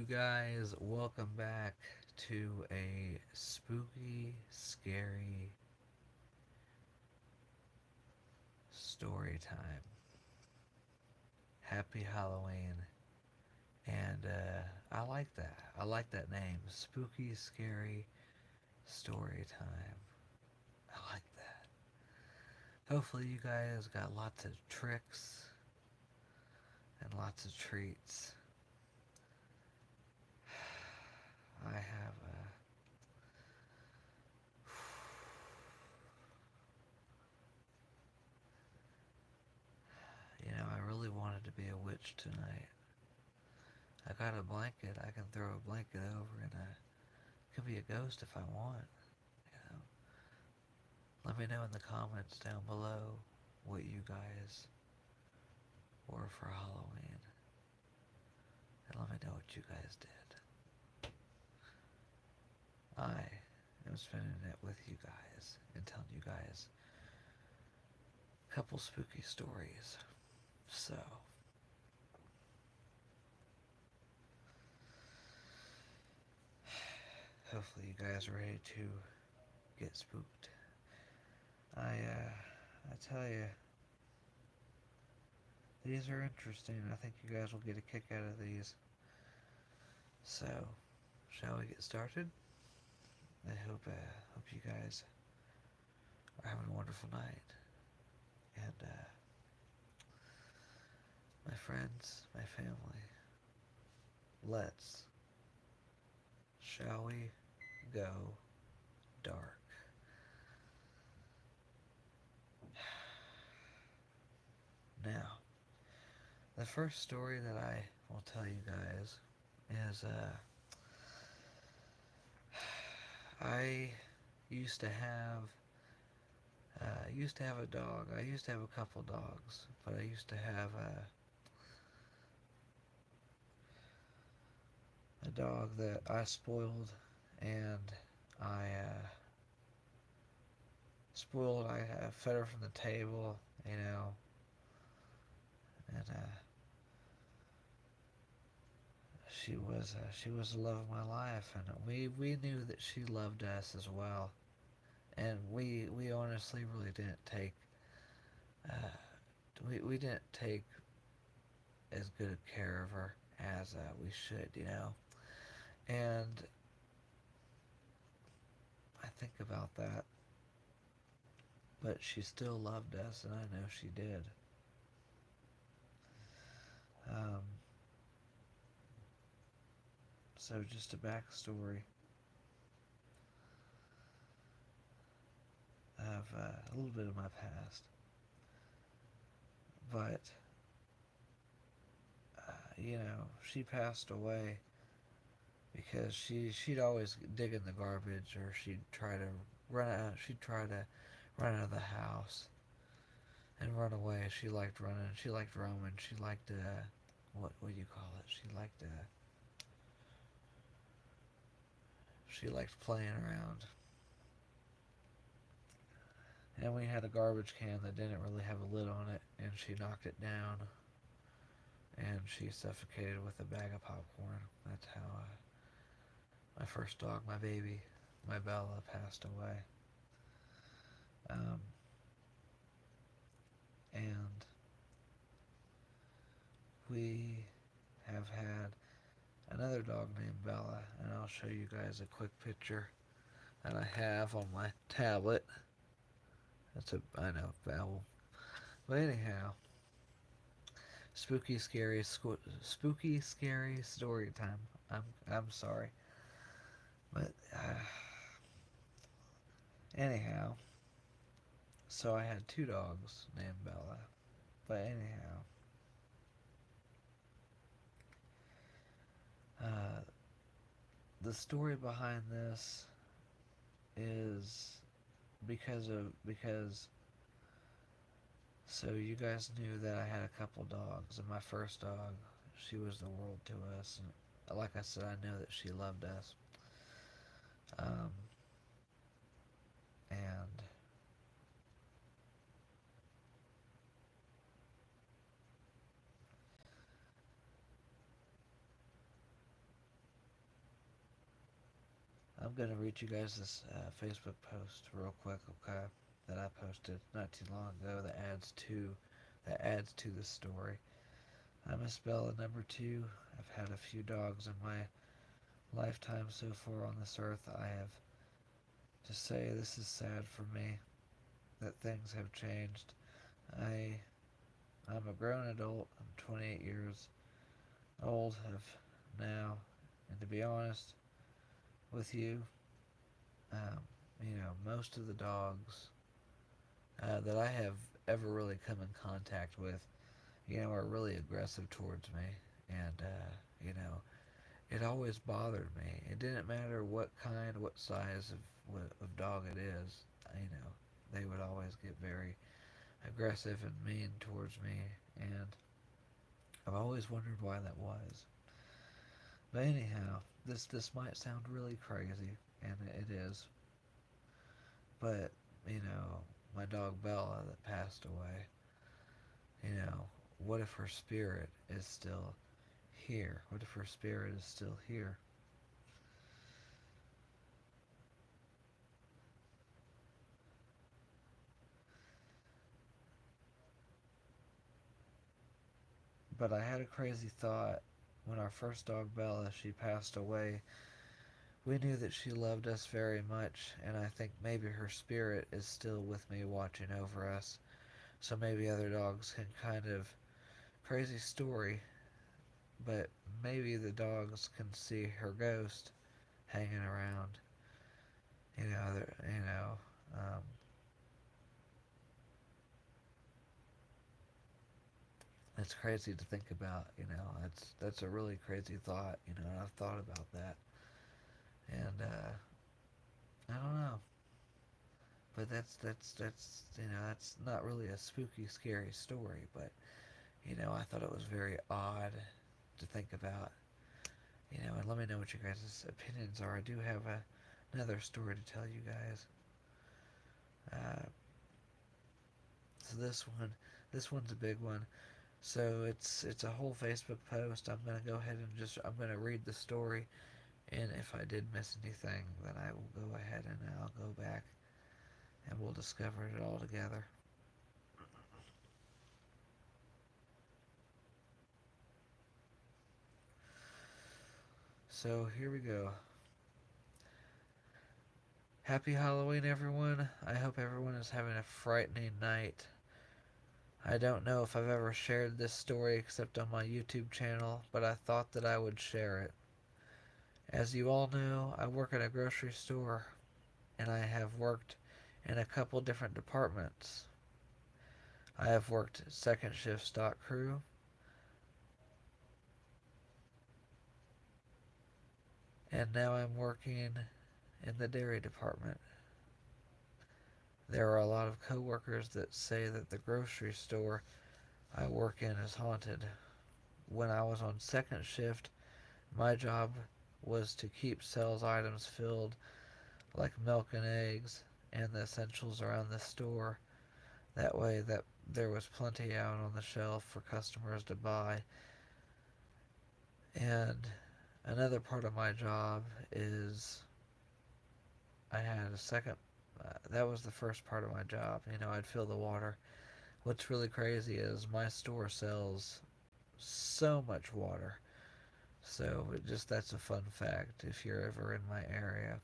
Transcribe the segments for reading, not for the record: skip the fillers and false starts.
guys? Welcome back to a spooky, scary story time. Happy Halloween. And I like that. I like that name. Spooky, scary story time. I like that. Hopefully, you guys got lots of tricks and lots of treats. I have I really wanted to be a witch tonight. I got a blanket. I can throw a blanket over and I can be a ghost if I want. You know, let me know in the comments down below what you guys wore for Halloween, and let me know what you guys did. I am spending it with you guys and telling you guys a couple spooky stories. So, hopefully you guys are ready to get spooked. I tell you, these are interesting. I think you guys will get a kick out of these. So, shall we get started? I hope you guys are having a wonderful night. And my friends, my family, let's, shall we go dark? Now, the first story that I will tell you guys is I used to have a dog. I used to have a couple dogs, but I used to have a dog that I spoiled, and I I fed her from the table, and she was the love of my life, and we knew that she loved us as well, and we honestly really didn't take uh, we didn't take as good of care of her as we should, and I think about that, but she still loved us, and I know she did. Um, so just a backstory of a little bit of my past, but she passed away because she'd always dig in the garbage, or she'd try to run out of the house and run away. She liked running. She liked roaming. She liked what do you call it? She liked playing around. And we had a garbage can that didn't really have a lid on it, and she knocked it down, and she suffocated with a bag of popcorn. That's how my first dog, my baby, my Bella, passed away. Um, and we have had another dog named Bella, and I'll show you guys a quick picture that I have on my tablet. I know, Babel. But anyhow, spooky, scary story time. I'm sorry, but anyhow, so I had two dogs named Bella. But anyhow, uh, the story behind this is because so you guys knew that I had a couple dogs, and my first dog, she was the world to us, and like I said, I know that she loved us. Um, and I'm gonna read you guys this Facebook post real quick, okay? That I posted not too long ago. That adds to the story. I'm Miss Bella number two. I've had a few dogs in my lifetime so far on this earth. I have to say this is sad for me that things have changed. I I'm a grown adult. I'm 28 years old of now, and to be honest with you, um, most of the dogs that I have ever really come in contact with, are really aggressive towards me, and it always bothered me. It didn't matter what kind, what size of dog it is. They would always get very aggressive and mean towards me, and I've always wondered why that was. But anyhow, this might sound really crazy, and it is. But my dog Bella that passed away. What if her spirit is still here? What if her spirit is still here? But I had a crazy thought when our first dog Bella, she passed away. We knew that she loved us very much, and I think maybe her spirit is still with me watching over us. So maybe other dogs can kind of crazy story, but maybe the dogs can see her ghost hanging around. You know, um, it's crazy to think about. That's a really crazy thought. And I've thought about that, and I don't know, but that's not really a spooky, scary story, but I thought it was very odd to think about. And let me know what you guys' opinions are. I do have another story to tell you guys. Uh, so this one's a big one. So it's a whole Facebook post. I'm gonna go ahead and I'm gonna read the story, and if I did miss anything, then I will go ahead and I'll go back and we'll discover it all together. So here we go. Happy Halloween, everyone. I hope everyone is having a frightening night. I don't know if I've ever shared this story except on my YouTube channel, but I thought that I would share it. As you all know, I work at a grocery store, and I have worked in a couple different departments. I have worked second shift stock crew, and now I'm working in the dairy department. There are a lot of coworkers that say that the grocery store I work in is haunted. When I was on second shift, my job was to keep sales items filled like milk and eggs and the essentials around the store. That way that there was plenty out on the shelf for customers to buy. And another part of my job is I had a second that was the first part of my job. I'd fill the water. What's really crazy is my store sells so much water. So that's a fun fact if you're ever in my area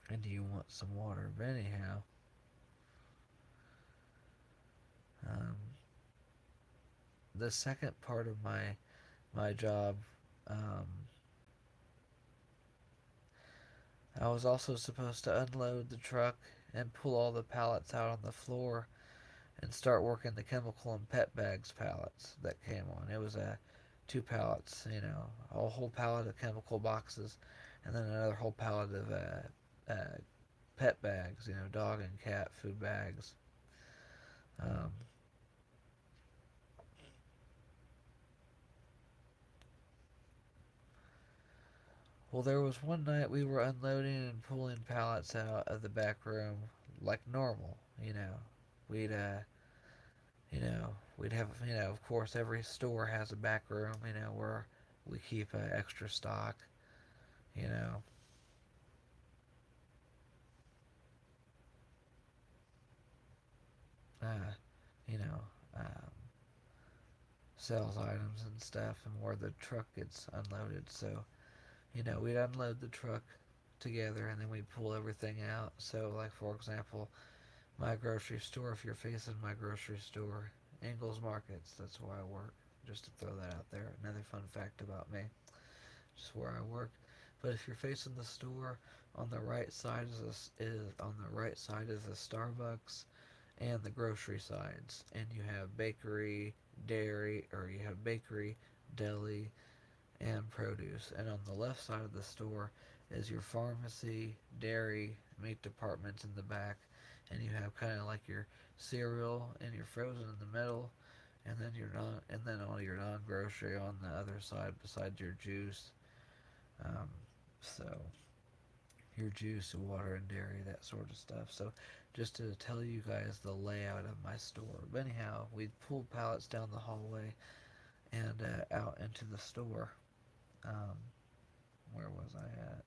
and you want some water. But anyhow, um, the second part of my job, um, I was also supposed to unload the truck and pull all the pallets out on the floor and start working the chemical and pet bags pallets that came on. It was two pallets, a whole pallet of chemical boxes, and then another whole pallet of pet bags, dog and cat food bags. Um, well, there was one night we were unloading and pulling pallets out of the back room like normal. We'd we'd have, of course, every store has a back room, where we keep extra stock, you know. uh, you know, um, sells items and stuff, and where the truck gets unloaded. So, we'd unload the truck together, and then we'd pull everything out. So, like, for example, my grocery store, if you're facing my grocery store, Ingles Markets, that's where I work. Just to throw that out there. Another fun fact about me, just where I work. But if you're facing the store, on the right side is the Starbucks and the grocery sides, and you have bakery, dairy, or you have bakery, deli, and produce. And on the left side of the store is your pharmacy, dairy, meat departments in the back, and you have kind of like your cereal and your frozen in the middle, and then all your non-grocery on the other side besides your juice. Um, so your juice, water, and dairy, that sort of stuff. So just to tell you guys the layout of my store. But anyhow, we'd pull pallets down the hallway and out into the store. Um, where was I at?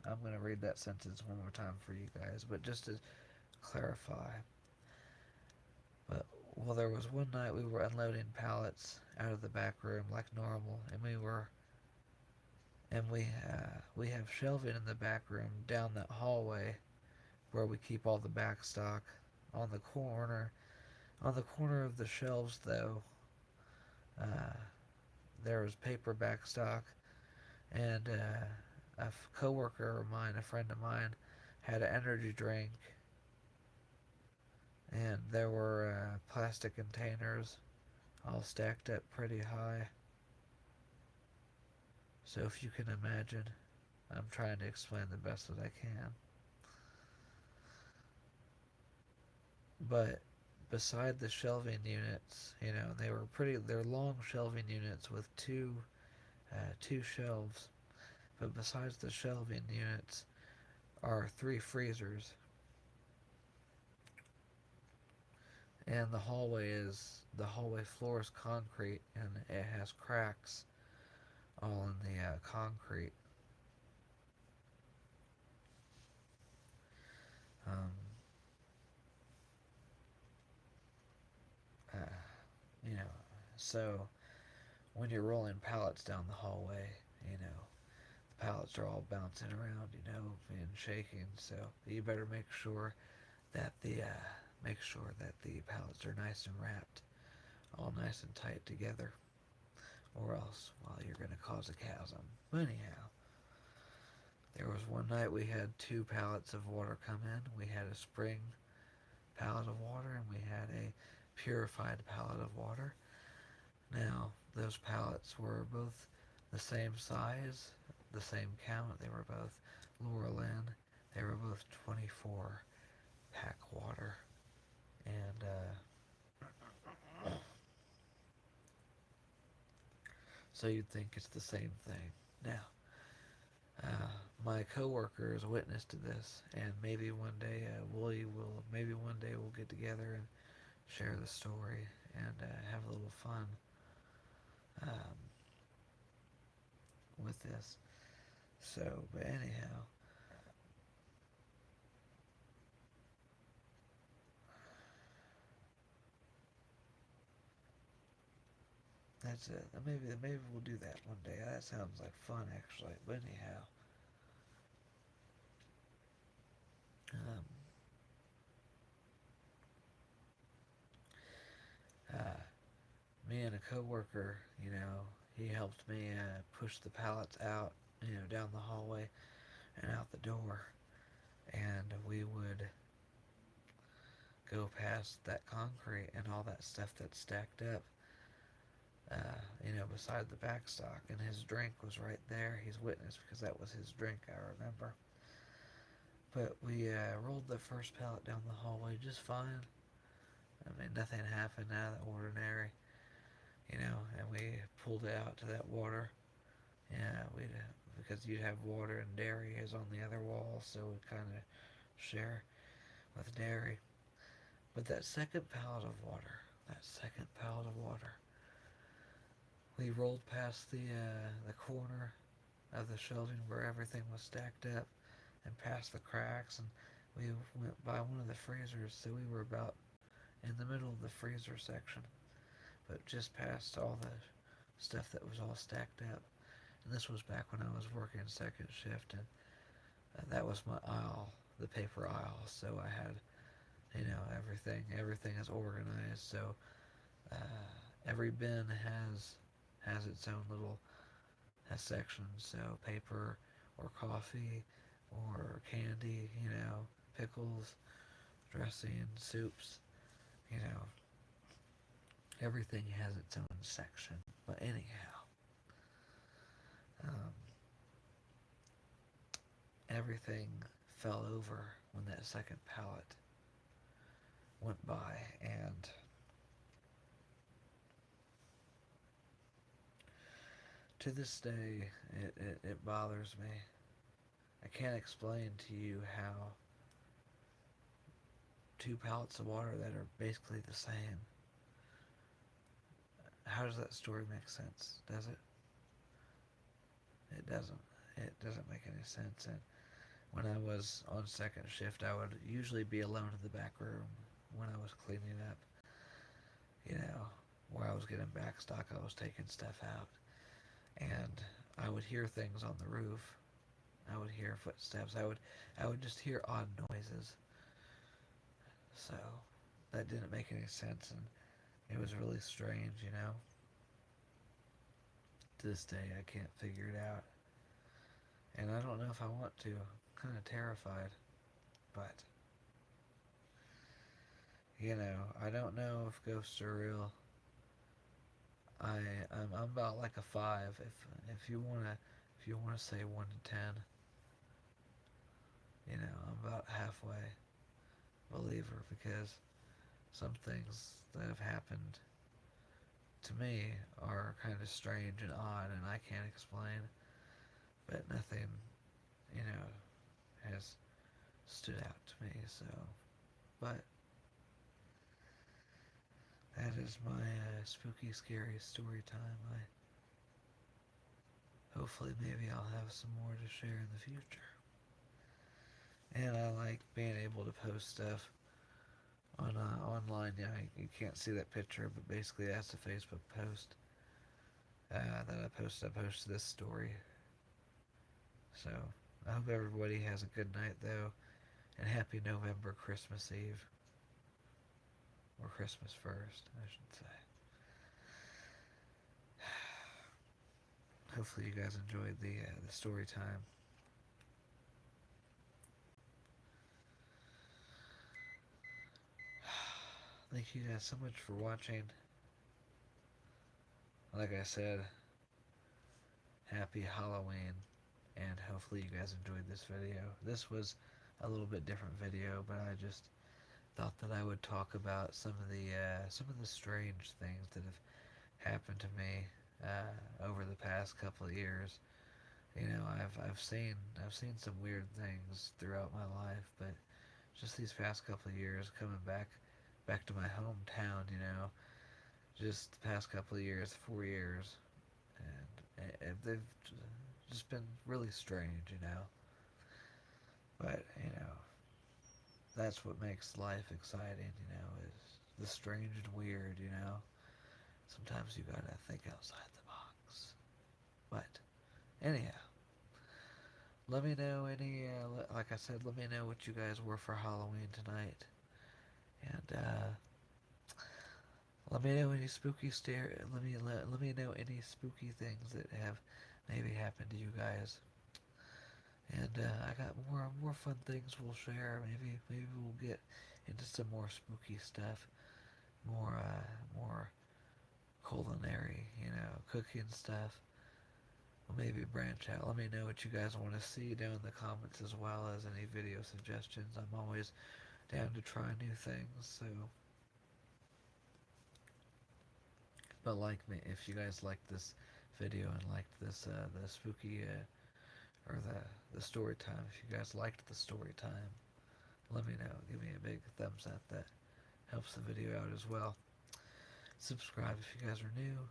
I'm going to read that sentence one more time for you guys, but just to clarify. But well, there was one night we were unloading pallets out of the back room like normal, and we have shelving in the back room down that hallway where we keep all the back stock. On the corner, on the corner of the shelves, though, uh, there was paper back stock, and a coworker of mine, a friend of mine, had an energy drink, and there were plastic containers all stacked up pretty high. So if you can imagine, I'm trying to explain the best that I can. But beside the shelving units, they're long shelving units with two shelves. But besides the shelving units are three freezers, and the hallway floor is concrete, and it has cracks all in the concrete. Um, uh, you know, so when you're rolling pallets down the hallway, the pallets are all bouncing around, and shaking. So you better make sure that the pallets are nice and wrapped, all nice and tight together, or else, well, you're going to cause a chasm. But anyhow, there was one night we had two pallets of water come in. We had a spring pallet of water, and we had a purified pallet of water. Now, those pallets were both the same size, the same count. They were both Laura Lynn. They were both 24 pack water. And so you'd think it's the same thing. Now, my coworkers witnessed to this, and maybe one day we'll get together and share the story and have a little fun um, with this. So, but anyhow, that's it. Maybe we'll do that one day. That sounds like fun, actually. But anyhow, um, uh, me and a coworker, he helped me push the pallets out, down the hallway and out the door, and we would go past that concrete and all that stuff that's stacked up, beside the backstock, and his drink was right there. He's witness because that was his drink, I remember. But we rolled the first pallet down the hallway just fine. I mean, nothing happened out of the ordinary, and we pulled it out to that water. Yeah, because you'd have water and dairy is on the other wall, so we kind of share with dairy. But that second pallet of water, we rolled past the corner of the shelving where everything was stacked up, and past the cracks, and we went by one of the freezers. So we were about in the middle of the freezer section, but just past all the stuff that was all stacked up. And this was back when I was working second shift, and that was my aisle, the paper aisle. So I had, everything is organized. So every bin has its own little section. So paper or coffee or candy, pickles, dressing, soups, you know, everything has its own section. But anyhow, um, everything fell over when that second pallet went by, and to this day, it bothers me. I can't explain to you how two pallets of water that are basically the same, how does that story make sense? Does it? It doesn't. It doesn't make any sense. And when I was on second shift, I would usually be alone in the back room when I was cleaning up, where I was getting back stock, I was taking stuff out. And I would hear things on the roof. I would hear footsteps. I would just hear odd noises. So that didn't make any sense, and it was really strange. To this day, I can't figure it out. And I don't know if I want to. I'm kind of terrified. But, I don't know if ghosts are real. I'm about like a 5. If you wanna say 1 to 10, I'm about halfway believer, because some things that have happened to me are kind of strange and odd, and I can't explain. But nothing, has stood out to me. So, but that is my spooky, scary story time. Hopefully, maybe I'll have some more to share in the future. And I like being able to post stuff on online. Yeah, you can't see that picture, but basically that's a Facebook post that I posted. I posted this story. So I hope everybody has a good night, though, and happy November, Christmas Eve, or Christmas first, I should say. Hopefully, you guys enjoyed the story time. Thank you guys so much for watching. Like I said, happy Halloween, and hopefully you guys enjoyed this video. This was a little bit different video, but I just thought that I would talk about some of the strange things that have happened to me over the past couple of years. I've seen some weird things throughout my life, but just these past couple of years, coming back to my hometown, just the past couple of years, 4 years, and they've just been really strange. But that's what makes life exciting, is the strange and weird. Sometimes you gotta think outside the box. But anyhow, let me know like I said, let me know what you guys were for Halloween tonight. And let me know any let me know any spooky things that have maybe happened to you guys. And I got more fun things we'll share. Maybe we'll get into some more spooky stuff, more culinary, cooking stuff. Well, maybe branch out. Let me know what you guys want to see down in the comments, as well as any video suggestions. I'm always down to try new things. So, but like me, if you guys liked this video and liked this the spooky or the story time, if you guys liked the story time, let me know. Give me a big thumbs up. That helps the video out as well. Subscribe if you guys are new.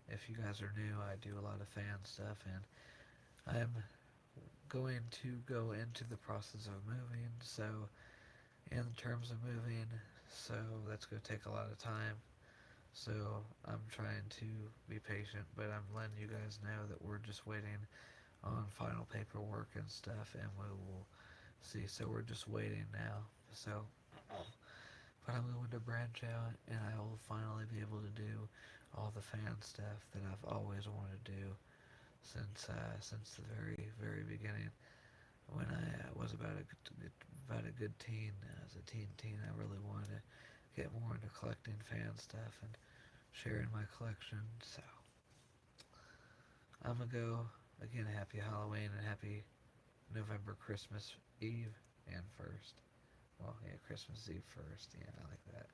If you guys are new, I do a lot of fan stuff, and I'm going to go into the process of moving. So in terms of moving, So that's going to take a lot of time. So I'm trying to be patient, but I'm letting you guys know that we're just waiting on final paperwork and stuff, and we will see. So we're just waiting now. So, but I'm going to branch out, and I will finally be able to do all the fan stuff that I've always wanted to do since the very beginning. When I was about a good teen, as a teen, I really wanted to get more into collecting fan stuff and sharing my collection. So I'm gonna go again. Happy Halloween and happy November Christmas Eve and first. Well, yeah, Christmas Eve first. Yeah, I like that.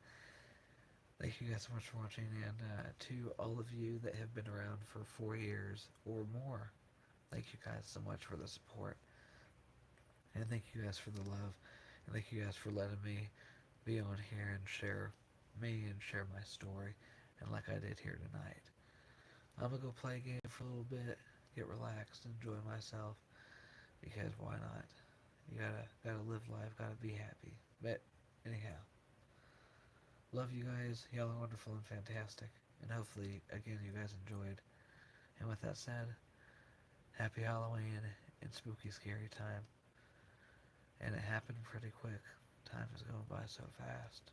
Thank you guys so much for watching, and to all of you that have been around for 4 years or more, thank you guys so much for the support, and thank you guys for the love, and thank you guys for letting me be on here and share me and share my story, and like I did here tonight. I'm gonna go play a game for a little bit, get relaxed, enjoy myself, because why not? You gotta live life, gotta be happy. But anyhow, love you guys. Y'all are wonderful and fantastic. And hopefully, again, you guys enjoyed. And with that said, happy Halloween and spooky, scary time. And it happened pretty quick. Time is going by so fast.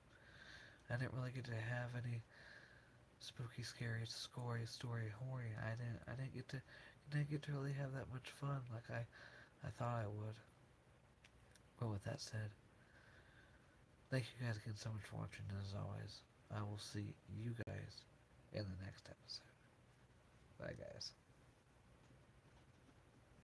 I didn't really get to have any spooky, scary, story, hoary. I didn't get to really have that much fun like I thought I would. But with that said, thank you guys again so much for watching. And as always, I will see you guys in the next episode. Bye, guys.